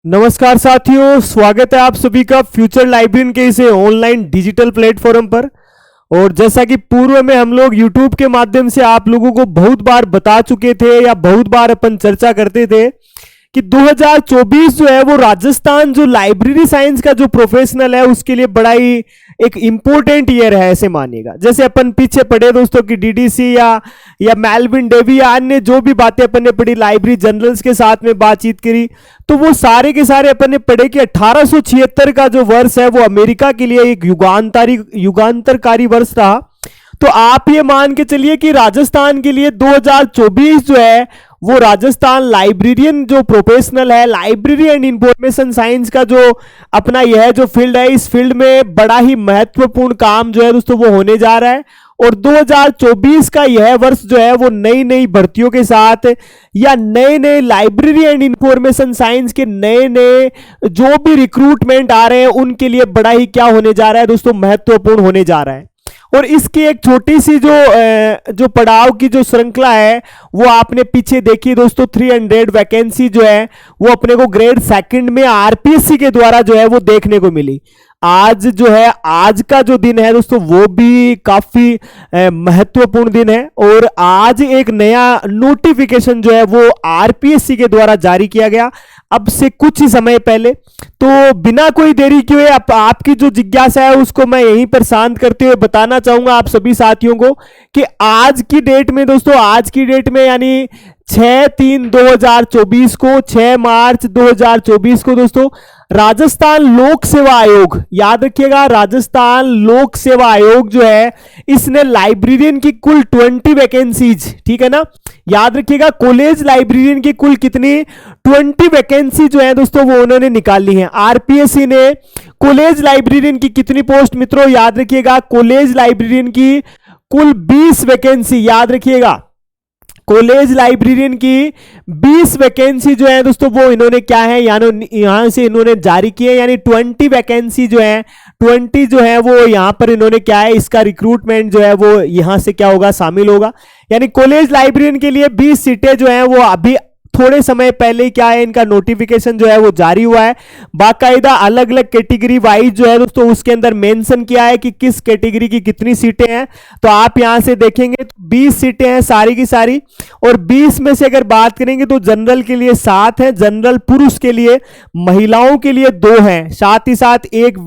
नमस्कार साथियों, स्वागत है आप सभी का फ्यूचर लाइब्रेरियन के इस ऑनलाइन डिजिटल प्लेटफॉर्म पर। और जैसा कि पूर्व में हम लोग YouTube के माध्यम से आप लोगों को बहुत बार बता चुके थे या बहुत बार अपन चर्चा करते थे कि 2024 जो है वो राजस्थान जो लाइब्रेरी साइंस का जो प्रोफेशनल है उसके लिए बड़ा ही एक इम्पोर्टेंट ईयर है ऐसे मानिएगा। जैसे अपन पीछे पढ़े दोस्तों कि डीडीसी या मेलविन डेवी या अन्य जो भी बातें अपन ने पढ़ी, लाइब्रेरी जर्नल्स के साथ में बातचीत करी, तो वो सारे के सारे अपन ने पढ़े कि 1876 का जो वर्ष है वो अमेरिका के लिए एक युगांतरकारी वर्ष रहा। तो आप ये मान के चलिए कि राजस्थान के लिए 2024 जो है वो राजस्थान लाइब्रेरियन जो प्रोफेशनल है, लाइब्रेरी एंड इंफॉर्मेशन साइंस का जो अपना यह जो फील्ड है, इस फील्ड में बड़ा ही महत्वपूर्ण काम जो है दोस्तों वो होने जा रहा है। और 2024 का यह वर्ष जो है वो नई नई भर्तियों के साथ या नए नए लाइब्रेरी एंड इंफॉर्मेशन साइंस के नए नए जो भी रिक्रूटमेंट आ रहे हैं उनके लिए बड़ा ही क्या होने जा रहा है दोस्तों, महत्वपूर्ण होने जा रहा है। और इसकी एक छोटी सी जो पड़ाव की जो श्रृंखला है वो आपने पीछे देखी दोस्तों। 300 वैकेंसी जो है वो अपने को ग्रेड सेकंड में आरपीएससी के द्वारा जो है वो देखने को मिली। आज जो है, आज का जो दिन है दोस्तों वो भी काफी महत्वपूर्ण दिन है। और आज एक नया नोटिफिकेशन जो है वो आरपीएससी के द्वारा जारी किया गया अब से कुछ ही समय पहले। तो बिना कोई देरी किए आपकी जो जिज्ञासा है उसको मैं यहीं पर शांत करते हुए बताना चाहूंगा आप सभी साथियों को कि आज की डेट में दोस्तों, आज की डेट में यानी 6/3/2024 को, 6 मार्च 2024 को दोस्तों, राजस्थान लोक सेवा आयोग, याद रखिएगा राजस्थान लोक सेवा आयोग जो है इसने लाइब्रेरियन की कुल 20 वैकेंसीज, ठीक है ना, याद रखिएगा कॉलेज लाइब्रेरियन की कुल कितनी 20 वैकेंसी जो है दोस्तों वो उन्होंने निकाली है। आरपीएससी ने कॉलेज लाइब्रेरियन की कितनी पोस्ट मित्रों, याद रखिएगा कॉलेज लाइब्रेरियन की कुल 20 वैकेंसी, याद रखिएगा कॉलेज लाइब्रेरियन की 20 वैकेंसी जो है दोस्तों वो इन्होंने क्या है यहां से इन्होंने जारी की है। यानी 20 वैकेंसी जो है, 20 जो है वो यहां पर इन्होंने क्या है, इसका रिक्रूटमेंट जो है वो यहां से क्या होगा, शामिल होगा। यानी कॉलेज लाइब्रेरियन के लिए 20 सीटें जो है वो अभी थोड़े समय पहले क्या है इनका नोटिफिकेशन जो है वो जारी हुआ है। बाकायदा अलग अलग कैटेगरी वाइज जो है दोस्तों उसके अंदर मेंशन किया है कि किस कैटेगरी की कितनी सीटें हैं। तो आप यहां से देखेंगे तो 20 सीटें हैं सारी की सारी। और 20 में से अगर बात करेंगे तो जनरल के लिए 7 है, जनरल पुरुष के लिए, महिलाओं के लिए 2 हैं, साथ ही साथ एक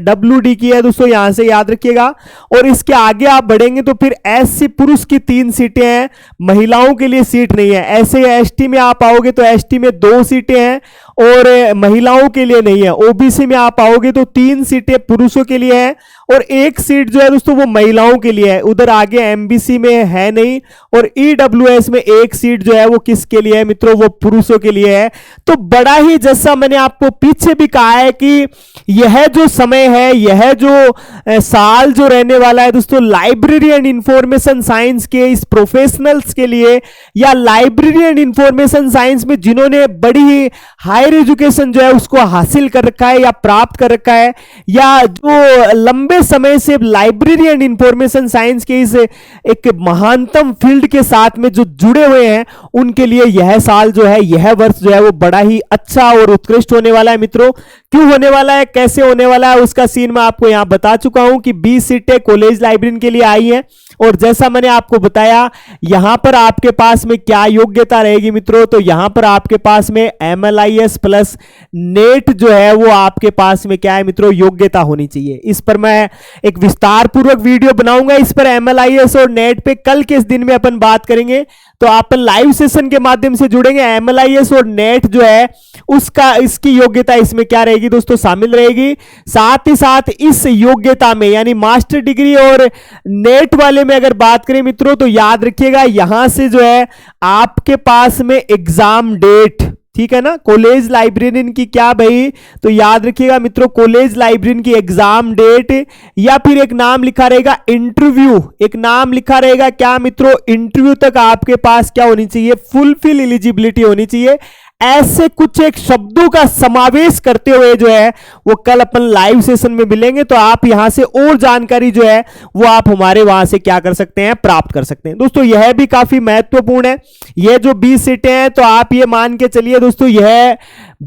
WD की है दोस्तों, यहां से याद रखिएगा। और इसके आगे आप बढ़ेंगे तो फिर SC पुरुष की 3 सीटें हैं, महिलाओं के लिए सीट नहीं है। ऐसे ST में आप आओगे तो एसटी में 2 सीटें हैं और महिलाओं के लिए नहीं है। ओबीसी में आप आओगे तो 3 सीटें पुरुषों के लिए है और 1 सीट जो है दोस्तों वो महिलाओं के लिए है। उधर आगे एमबीसी में है नहीं। और ईडब्ल्यूएस में 1 सीट जो है वो किसके लिए है मित्रों, वो पुरुषों के लिए है। तो बड़ा ही, जैसा मैंने आपको पीछे भी कहा है कि यह जो समय है, यह जो साल जो रहने वाला है दोस्तों, लाइब्रेरी एंड इंफॉर्मेशन साइंस के इस प्रोफेशनल्स के लिए, या लाइब्रेरी एंड इंफॉर्मेशन साइंस में जिन्होंने बड़ी ही हायर एजुकेशन जो है उसको हासिल कर रखा है या प्राप्त कर रखा है, या जो लंबे समय से लाइब्रेरी एंड इंफॉर्मेशन साइंस के इस एक महानतम फील्ड के साथ में जो जुड़े हुए हैं, उनके लिए यह साल जो है, यह वर्ष जो है वो बड़ा ही अच्छा और उत्कृष्ट होने वाला है मित्रों। क्यों होने वाला है, कैसे होने वाला है, उसका सीन मैं आपको यहां बता चुका हूं कि 20 सीटें कॉलेज लाइब्रेरियन के लिए आई हैं। और जैसा मैंने आपको बताया, यहां पर आपके पास में क्या योग्यता रहेगी मित्रों, तो यहां पर आपके पास में MLIS प्लस नेट जो है वो आपके पास में क्या है मित्रों, योग्यता होनी चाहिए। इस पर मैं एक विस्तार पूर्वक वीडियो बनाऊंगा, इस पर MLIS और नेट पे कल के इस दिन में अपन बात करेंगे। तो आप लाइव सेशन के माध्यम से जुड़ेंगे। MLIS और नेट जो है उसका, इसकी योग्यता इसमें क्या रहेगी दोस्तों, शामिल रहेगी। साथ ही साथ इस योग्यता में यानी मास्टर डिग्री और नेट वाले में अगर बात करें मित्रों, तो याद रखिएगा यहां से जो है आपके पास में एग्जाम डेट, ठीक है ना, कॉलेज लाइब्रेरियन की क्या भाई, तो याद रखिएगा मित्रों कॉलेज लाइब्रेरियन की एग्जाम डेट, या फिर एक नाम लिखा रहेगा इंटरव्यू, एक नाम लिखा रहेगा क्या मित्रों, इंटरव्यू तक आपके पास क्या होनी चाहिए, फुलफिल एलिजिबिलिटी होनी चाहिए। ऐसे कुछ एक शब्दों का समावेश करते हुए जो है वो कल अपन लाइव सेशन में मिलेंगे। तो आप यहां से और जानकारी जो है वो आप हमारे वहां से क्या कर सकते हैं, प्राप्त कर सकते हैं। दोस्तों यह भी काफी महत्वपूर्ण है। यह जो 20 सीटें हैं तो आप ये मान के चलिए दोस्तों, यह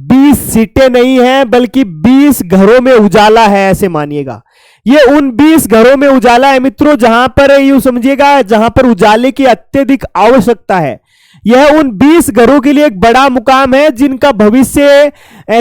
20 सीटें नहीं है बल्कि 20 घरों में उजाला है, ऐसे मानिएगा। ये उन 20 घरों में उजाला है मित्रों, जहां पर यूं समझिएगा, जहां पर उजाले की अत्यधिक आवश्यकता है। यह उन 20 घरों के लिए एक बड़ा मुकाम है जिनका भविष्य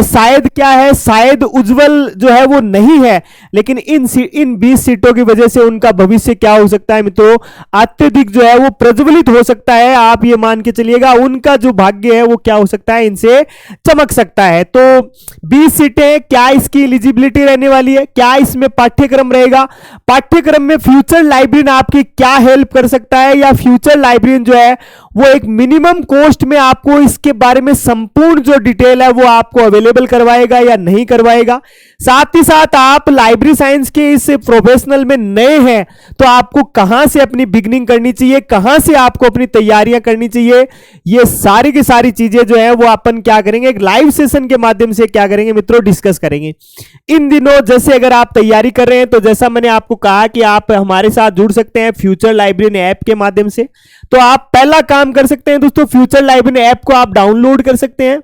शायद क्या है, शायद उज्जवल जो है वो नहीं है, लेकिन इन 20 सीटों की वजह से उनका भविष्य क्या हो सकता है मित्रों, अत्यधिक जो है वो प्रज्वलित हो सकता है। आप ये मान के चलिएगा उनका जो भाग्य है वो क्या हो सकता है, इनसे चमक सकता है। तो 20 सीटें, क्या इसकी एलिजिबिलिटी रहने वाली है, क्या इसमें पाठ्यक्रम रहेगा, पाठ्यक्रम में फ्यूचर लाइब्रेरियन आपकी क्या हेल्प कर सकता है, या फ्यूचर लाइब्रेरियन जो है वो एक मिनिमम कॉस्ट में आपको इसके बारे में संपूर्ण जो डिटेल है वो आपको अवेलेबल करवाएगा या नहीं करवाएगा। साथ ही साथ आप लाइब्रेरी साइंस के इस प्रोफेशनल में नए हैं तो आपको कहां से अपनी बिगनिंग करनी चाहिए, कहां से आपको अपनी तैयारियां करनी चाहिए, ये सारी की सारी चीजें जो है वो अपन क्या करेंगे, एक लाइव सेशन के माध्यम से क्या करेंगे मित्रों, डिस्कस करेंगे। इन दिनों जैसे अगर आप तैयारी कर रहे हैं तो जैसा मैंने आपको कहा कि आप हमारे साथ जुड़ सकते हैं फ्यूचर लाइब्रेरियन ऐप के माध्यम से। तो आप पहला काम कर सकते हैं दोस्तों, फ्यूचर लाइब्रेरियन ऐप को आप डाउनलोड कर सकते हैं।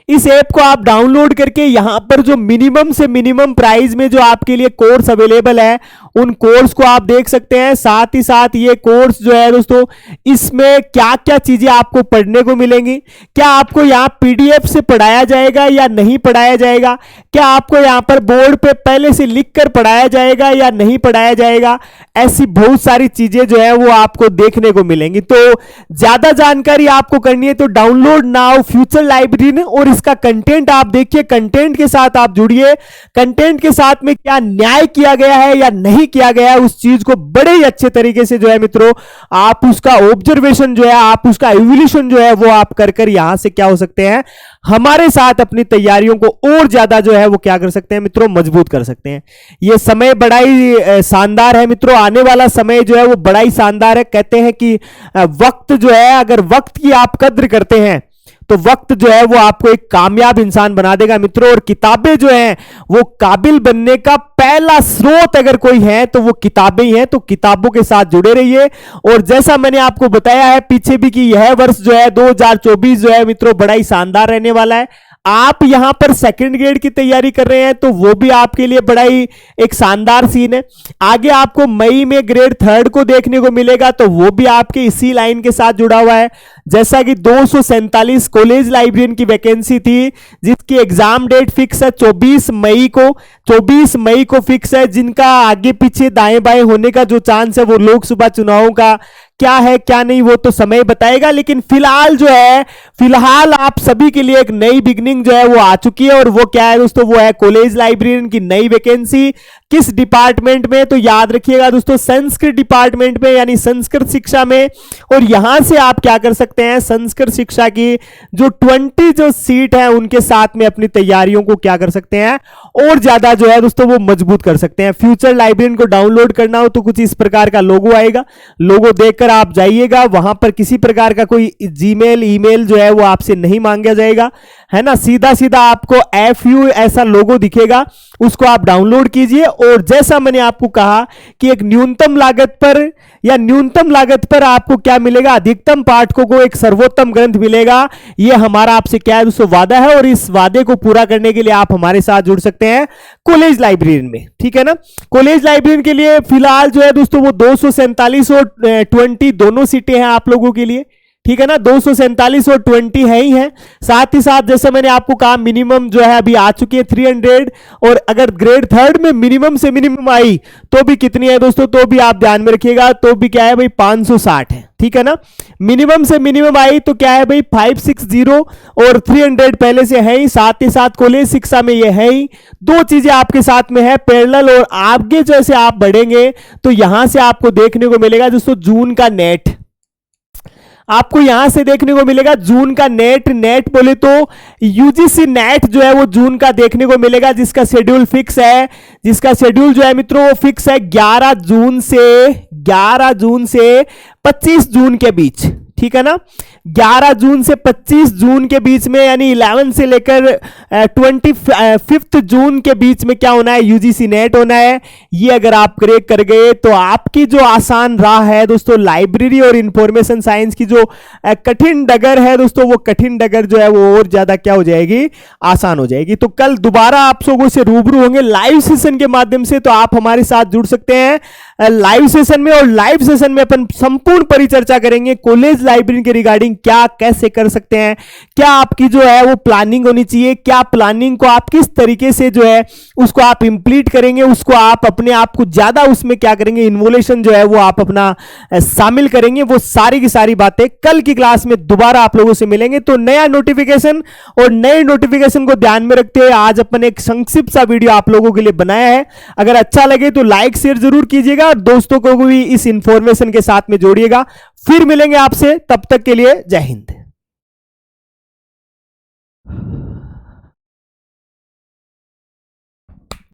इस ऐप को आप डाउनलोड करके यहां पर जो मिनिमम से मिनिमम प्राइस में जो आपके लिए कोर्स अवेलेबल है उन कोर्स को आप देख सकते हैं। साथ ही साथ ये कोर्स जो है दोस्तों, इसमें क्या क्या चीजें आपको पढ़ने को मिलेंगी, क्या आपको यहां पीडीएफ से पढ़ाया जाएगा या नहीं पढ़ाया जाएगा, क्या आपको यहां पर बोर्ड पे पहले से लिखकर पढ़ाया जाएगा या नहीं पढ़ाया जाएगा, ऐसी बहुत सारी चीजें जो है वो आपको देखने को मिलेंगी। तो ज्यादा जानकारी आपको करनी है तो डाउनलोड नाउ फ्यूचर लाइब्रेरी, और इसका कंटेंट आप देखिए, कंटेंट के साथ आप जुड़िए। कंटेंट के साथ में क्या न्याय किया गया है या नहीं किया गया है, उस चीज को बड़े ही अच्छे तरीके से जो है मित्रों आप उसका ऑब्जर्वेशन जो है, आप उसका इवोल्यूशन जो है वो आप कर कर यहां से क्या हो सकते हैं, हमारे साथ अपनी तैयारियों को और ज्यादा जो है वो क्या कर सकते हैं मित्रों, मजबूत कर सकते हैं। ये समय बड़ा ही शानदार है मित्रों, आने वाला समय जो है वो बड़ा ही शानदार है। कहते हैं कि वक्त जो है, अगर वक्त की आप कद्र करते हैं तो वक्त जो है वो आपको एक कामयाब इंसान बना देगा मित्रों। और किताबें जो हैं वो काबिल बनने का पहला स्रोत अगर कोई है तो वो किताबें ही हैं। तो किताबों के साथ जुड़े रहिए। और जैसा मैंने आपको बताया है पीछे भी कि यह वर्ष जो है 2024 जो है मित्रों बड़ा ही शानदार रहने वाला है। आप यहां पर सेकंड ग्रेड की तैयारी कर रहे हैं तो वो भी आपके लिए बड़ा ही एक शानदार सीन है। आगे आपको मई में ग्रेड थर्ड को देखने को मिलेगा तो वो भी आपके इसी लाइन के साथ जुड़ा हुआ है। जैसा कि 247 कॉलेज लाइब्रेरियन की वैकेंसी थी जिसकी एग्जाम डेट फिक्स है 24 मई को फिक्स है। जिनका आगे पीछे दाएं बाएं होने का जो चांस है वो लोकसभा चुनावों का क्या है क्या नहीं वो तो समय बताएगा। लेकिन फिलहाल जो है, फिलहाल आप सभी के लिए एक नई बिगनिंग जो है वो आ चुकी है। और वो क्या है दोस्तों, वो है कॉलेज लाइब्रेरियन की नई वैकेंसी। किस डिपार्टमेंट में, तो याद रखिएगा दोस्तों संस्कृत डिपार्टमेंट में, यानी संस्कृत शिक्षा में। और यहां से आप क्या कर सकते हैं, संस्कृत शिक्षा की जो 20 जो सीट है उनके साथ में अपनी तैयारियों को क्या कर सकते हैं और ज्यादा जो है दोस्तों वो मजबूत कर सकते हैं। फ्यूचर लाइब्रेरियन को डाउनलोड करना हो तो कुछ इस प्रकार का लोगो आएगा, लोगो देखकर आप जाइएगा। वहां पर किसी प्रकार का कोई जीमेल ईमेल जो है वो आपसे नहीं मांगा जाएगा, है ना। सीधा सीधा आपको FU ऐसा लोगो दिखेगा, उसको आप डाउनलोड कीजिए। और जैसा मैंने आपको कहा कि एक न्यूनतम लागत पर आपको क्या मिलेगा, अधिकतम पाठकों को एक सर्वोत्तम ग्रंथ मिलेगा। यह हमारा आपसे क्या है दोस्तों वादा है। और इस वादे को पूरा करने के लिए आप हमारे साथ जुड़ सकते हैं कॉलेज लाइब्रेरियन में, ठीक है ना। कॉलेज लाइब्रेरियन के लिए फिलहाल जो है दोस्तों वो 247 और 20 दोनों सीटें हैं आप लोगों के लिए, ठीक है ना। 247 और 20 है ही है। साथ ही साथ जैसे मैंने आपको कहा मिनिमम जो है अभी आ चुकी है 300। और अगर ग्रेड थर्ड में मिनिमम से मिनिमम आई तो भी कितनी है दोस्तों, तो भी आप ध्यान में रखिएगा, तो भी क्या है भाई 560 है, ठीक है ना। मिनिमम से मिनिमम आई तो क्या है भाई 560 और 300 पहले से है ही। साथ ही साथ कॉलेज शिक्षा में ये है ही। दो चीजें आपके साथ में है पैरेलल। और आगे जैसे आप बढ़ेंगे तो यहां से आपको देखने को मिलेगा दोस्तों जून का नेट, आपको यहां से देखने को मिलेगा जून का नेट बोले तो यूजीसी नेट जो है वो जून का देखने को मिलेगा, जिसका शेड्यूल फिक्स है, जिसका शेड्यूल जो है मित्रों वो फिक्स है 11 जून से 25 जून के बीच, ठीक है ना। 11 जून से 25 जून के बीच में, यानी 11 से लेकर 25 जून के बीच में क्या होना है, यूजीसी नेट होना है। ये अगर आप क्रैक कर गए तो आपकी जो आसान राह है दोस्तों, लाइब्रेरी और इंफॉर्मेशन साइंस की जो कठिन डगर है दोस्तों, वो कठिन डगर जो है वो और ज्यादा क्या हो जाएगी, आसान हो जाएगी। तो कल दोबारा आप लोगों से रूबरू होंगे लाइव सेशन के माध्यम से, तो आप हमारे साथ जुड़ सकते हैं लाइव सेशन में। और लाइव सेशन में अपन संपूर्ण परिचर्चा करेंगे कॉलेज लाइब्रेरी के रिगार्डिंग, क्या कैसे कर सकते हैं, क्या आपकी जो है वो प्लानिंग होनी चाहिए, क्या प्लानिंग को आप किस तरीके से जो है उसको आप इंप्लीट करेंगे, उसको आप अपने आप को ज्यादा उसमें क्या करेंगे, इन्वोल्यूशन जो है वो आप अपना शामिल करेंगे। वो सारी की सारी बातें कल की क्लास में दोबारा आप लोगों से मिलेंगे। तो नया नोटिफिकेशन और नए नोटिफिकेशन को ध्यान में रखते हुए आज अपन एक संक्षिप्त सा वीडियो आप लोगों के लिए बनाया है। अगर अच्छा लगे तो लाइक शेयर जरूर कीजिएगा और दोस्तों को भी इस इंफॉर्मेशन के साथ में जोड़िएगा। फिर मिलेंगे आपसे, तब तक के लिए जय हिंद।